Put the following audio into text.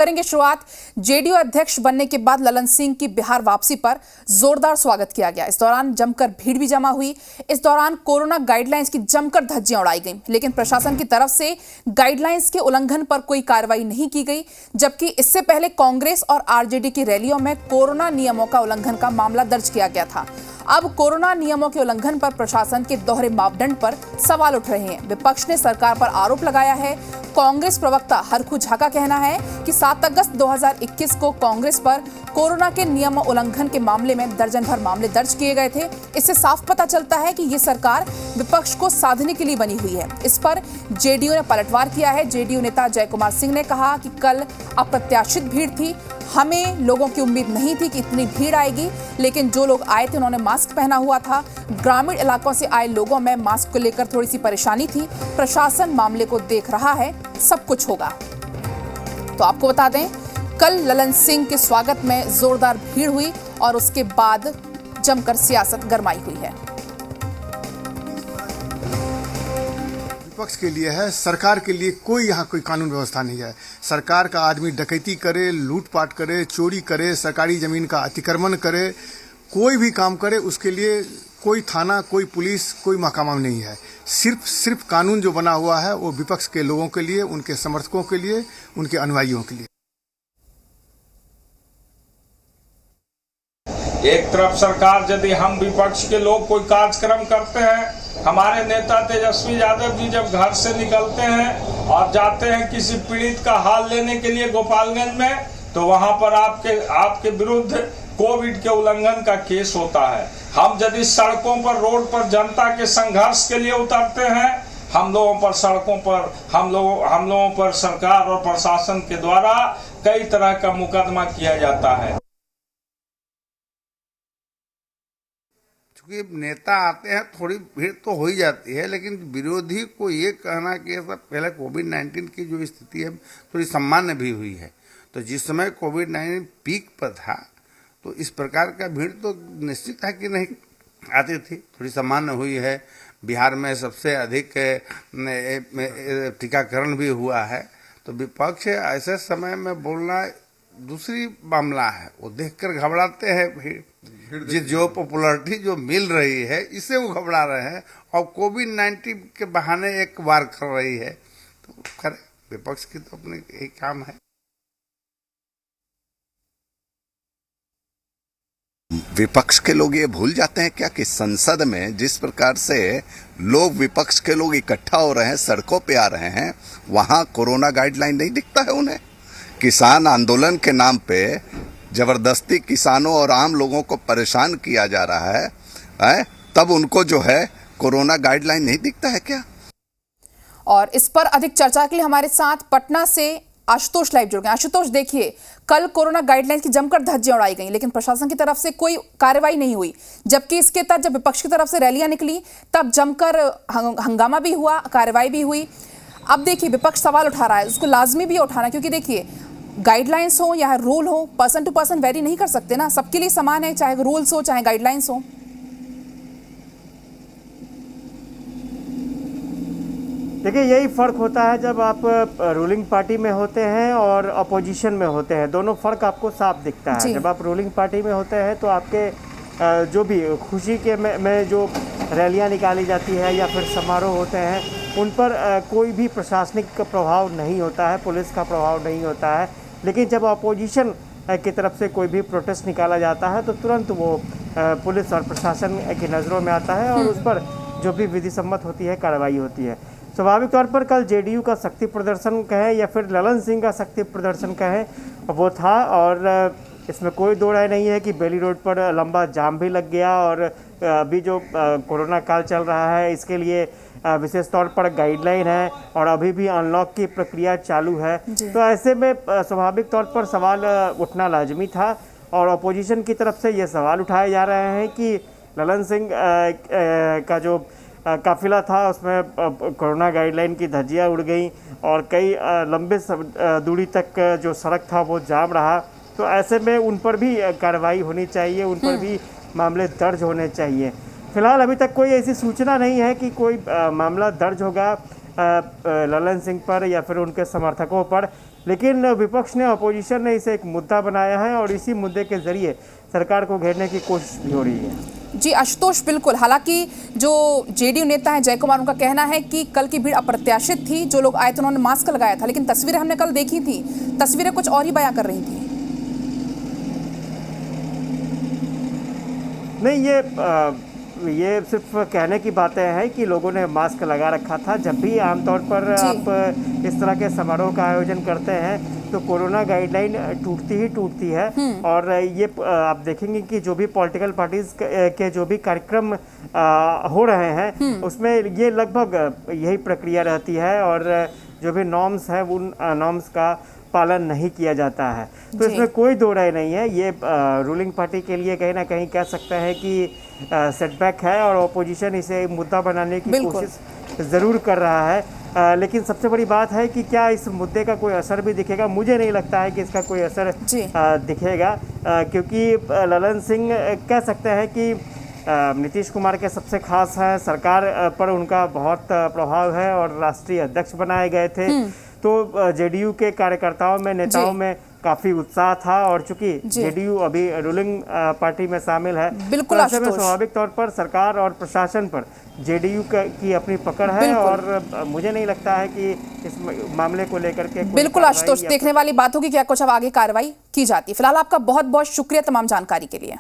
करेंगे शुरुआत। जेडीयू अध्यक्ष बनने के बाद ललन सिंह की बिहार वापसी पर जोरदार स्वागत किया गया। इस दौरान जमकर भीड़ भी जमा हुई। इस दौरान कोरोना गाइडलाइंस की जमकर धज्जियां उड़ाई गईं, लेकिन प्रशासन की तरफ से गाइडलाइंस के उल्लंघन पर कोई कार्रवाई नहीं की गई। जबकि इससे पहले कांग्रेस और आरजेडी की रैलियों में कोरोना नियमों का उल्लंघन का मामला दर्ज किया गया था। अब कोरोना नियमों के उल्लंघन पर प्रशासन के दोहरे मापदंड पर सवाल उठ रहे हैं। विपक्ष ने सरकार पर आरोप लगाया है। कांग्रेस प्रवक्ता हरखू झा का कहना है कि 7 अगस्त 2021 को कांग्रेस पर कोरोना के नियम उल्लंघन के मामले में दर्जन भर मामले दर्ज किए गए थे। इससे साफ पता चलता है कि ये सरकार विपक्ष को साधने के लिए बनी हुई है। इस पर जेडीयू ने पलटवार किया है। जेडीयू नेता जय कुमार सिंह ने कहा कि कल अप्रत्याशित भीड़ थी, हमें लोगों की उम्मीद नहीं थी कि इतनी भीड़ आएगी, लेकिन जो लोग आए थे उन्होंने मास्क पहना हुआ था। ग्रामीण इलाकों से आए लोगों में मास्क को लेकर थोड़ी सी परेशानी थी। प्रशासन मामले को देख रहा है, सब कुछ होगा। तो आपको बता दें, कल ललन सिंह के स्वागत में जोरदार भीड़ हुई और उसके बाद जमकर सियासत गरमाई हुई है। विपक्ष के लिए है, सरकार के लिए यहाँ कोई कानून व्यवस्था नहीं है। सरकार का आदमी डकैती करे, लूटपाट करे, चोरी करे, सरकारी जमीन का अतिक्रमण करे, कोई भी काम करे, उसके लिए कोई थाना, कोई पुलिस, कोई महकमा नहीं है। सिर्फ कानून जो बना हुआ है वो विपक्ष के लोगों के लिए, उनके समर्थकों के लिए, उनके अनुयायियों के लिए। एक तरफ सरकार, यदि हम विपक्ष के लोग कोई कार्यक्रम करते हैं, हमारे नेता तेजस्वी यादव जी जब घर से निकलते हैं और जाते हैं किसी पीड़ित का हाल लेने के लिए गोपालगंज में, तो वहां पर आपके विरुद्ध कोविड के उल्लंघन का केस होता है। हम यदि सड़कों पर, रोड पर जनता के संघर्ष के लिए उतरते हैं, हम लोगों पर सड़कों पर हम लोगों पर सरकार और प्रशासन के द्वारा कई तरह का मुकदमा किया जाता है। चूंकि नेता आते हैं, थोड़ी भीड़ तो हो ही जाती है, लेकिन विरोधी को ये कहना कि पहले कोविड-19 की जो स्थिति है थोड़ी सामान्य भी हुई है, तो जिस समय कोविड-19 पीक पर था तो इस प्रकार का भीड़ तो निश्चित है कि नहीं आती थी, थोड़ी सामान्य हुई है। बिहार में सबसे अधिक टीकाकरण भी हुआ है, तो विपक्ष ऐसे समय में बोलना दूसरी मामला है। वो देखकर घबराते हैं, भीड़ जो पॉपुलैरिटी जो मिल रही है इससे वो घबरा रहे हैं और कोविड-19 के बहाने एक वार कर रही है। तो खैर विपक्ष की तो अपने एक काम है। विपक्ष के लोग ये भूल जाते हैं क्या कि संसद में जिस प्रकार से लोग, विपक्ष के लोग इकट्ठा हो रहे हैं, सड़कों पे आ रहे हैं, वहां कोरोना गाइडलाइन नहीं दिखता है उन्हें। किसान आंदोलन के नाम पे जबरदस्ती किसानों और आम लोगों को परेशान किया जा रहा है, तब उनको जो है कोरोना गाइडलाइन नहीं दिखता है क्या? और इस पर अधिक चर्चा के लिए हमारे साथ पटना से आशुतोष लाइव जुड़ गए। आशुतोष, देखिए, कल कोरोना गाइडलाइंस की जमकर धज्जियां उड़ाई गई, लेकिन प्रशासन की तरफ से कोई कार्रवाई नहीं हुई। जबकि इसके तहत जब विपक्ष की तरफ से रैलियां निकली तब जमकर हंगामा भी हुआ, कार्रवाई भी हुई। अब देखिए, विपक्ष सवाल उठा रहा है, उसको लाजमी भी उठाना, क्योंकि देखिए गाइडलाइंस हो या रूल हो, पर्सन टू पर्सन वेरी नहीं कर सकते ना, सबके लिए समान है, चाहे रूल्स हो चाहे गाइडलाइंस हो। देखिए, यही फ़र्क होता है जब आप रूलिंग पार्टी में होते हैं और अपोजिशन में होते हैं, दोनों फ़र्क आपको साफ दिखता है। जब आप रूलिंग पार्टी में होते हैं तो आपके जो भी खुशी के में जो रैलियां निकाली जाती है या फिर समारोह होते हैं, उन पर कोई भी प्रशासनिक प्रभाव नहीं होता है, पुलिस का प्रभाव नहीं होता है। लेकिन जब अपोजिशन की तरफ से कोई भी प्रोटेस्ट निकाला जाता है तो तुरंत वो पुलिस और प्रशासन की नज़रों में आता है और उस पर जो भी विधि सम्मत होती है कार्रवाई होती है। स्वाभाविक तौर पर कल जेडीयू का शक्ति प्रदर्शन कहें या फिर ललन सिंह का शक्ति प्रदर्शन कहें, वो था, और इसमें कोई दो राय नहीं है कि बेली रोड पर लंबा जाम भी लग गया। और अभी जो कोरोना काल चल रहा है, इसके लिए विशेष तौर पर गाइडलाइन है और अभी भी अनलॉक की प्रक्रिया चालू है। तो ऐसे में स्वाभाविक तौर पर सवाल उठना लाजमी था और अपोजिशन की तरफ से ये सवाल उठाए जा रहे हैं कि ललन सिंह का जो काफिला था उसमें कोरोना गाइडलाइन की धज्जियां उड़ गई और कई लंबे दूरी तक जो सड़क था वो जाम रहा। तो ऐसे में उन पर भी कार्रवाई होनी चाहिए, उन पर भी मामले दर्ज होने चाहिए। फिलहाल अभी तक कोई ऐसी सूचना नहीं है कि कोई मामला दर्ज होगा ललन सिंह पर या फिर उनके समर्थकों पर, लेकिन विपक्ष ने, अपोजिशन ने इसे एक मुद्दा बनाया है और इसी मुद्दे के जरिए सरकार को घेरने की कोशिश भी हो रही है। जी आशुतोष, बिल्कुल। हालांकि जो जेडीयू नेता है जय कुमार, उनका कहना है कि कल की भीड़ अप्रत्याशित थी, जो लोग आए थे उन्होंने मास्क लगाया था, लेकिन तस्वीरें हमने कल देखी थी, तस्वीरें कुछ और ही बयां कर रही थी। नहीं, ये सिर्फ कहने की बातें हैं कि लोगों ने मास्क लगा रखा था। जब भी आमतौर पर आप इस तरह के समारोह का आयोजन करते हैं तो कोरोना गाइडलाइन टूटती है। और ये आप देखेंगे कि जो भी पॉलिटिकल पार्टीज के जो भी कार्यक्रम हो रहे हैं उसमें ये लगभग यही प्रक्रिया रहती है और जो भी नॉर्म्स हैं उन नॉर्म्स का पालन नहीं किया जाता है। तो इसमें कोई दो राय नहीं है। ये रूलिंग पार्टी के लिए कहीं ना कहीं कह सकते हैं कि सेटबैक है और ऑपोजिशन इसे मुद्दा बनाने की कोशिश ज़रूर कर रहा है। लेकिन सबसे बड़ी बात है कि क्या इस मुद्दे का कोई असर भी दिखेगा? मुझे नहीं लगता है कि इसका कोई असर दिखेगा, क्योंकि ललन सिंह कह सकते हैं कि नीतीश कुमार के सबसे खास हैं, सरकार पर उनका बहुत प्रभाव है और राष्ट्रीय अध्यक्ष बनाए गए थे। तो जेडीयू के कार्यकर्ताओं में, नेताओं में काफी उत्साह था और चूंकि जेडीयू अभी रूलिंग पार्टी में शामिल है, बिल्कुल तो ऐसे में स्वाभाविक तौर पर सरकार और प्रशासन पर जेडीयू की अपनी पकड़ है और मुझे नहीं लगता है कि इस मामले को लेकर के बिल्कुल आशुतोष, देखने वाली बात होगी क्या कुछ अब आगे कार्रवाई की जाती है। फिलहाल आपका बहुत बहुत शुक्रिया तमाम जानकारी के लिए।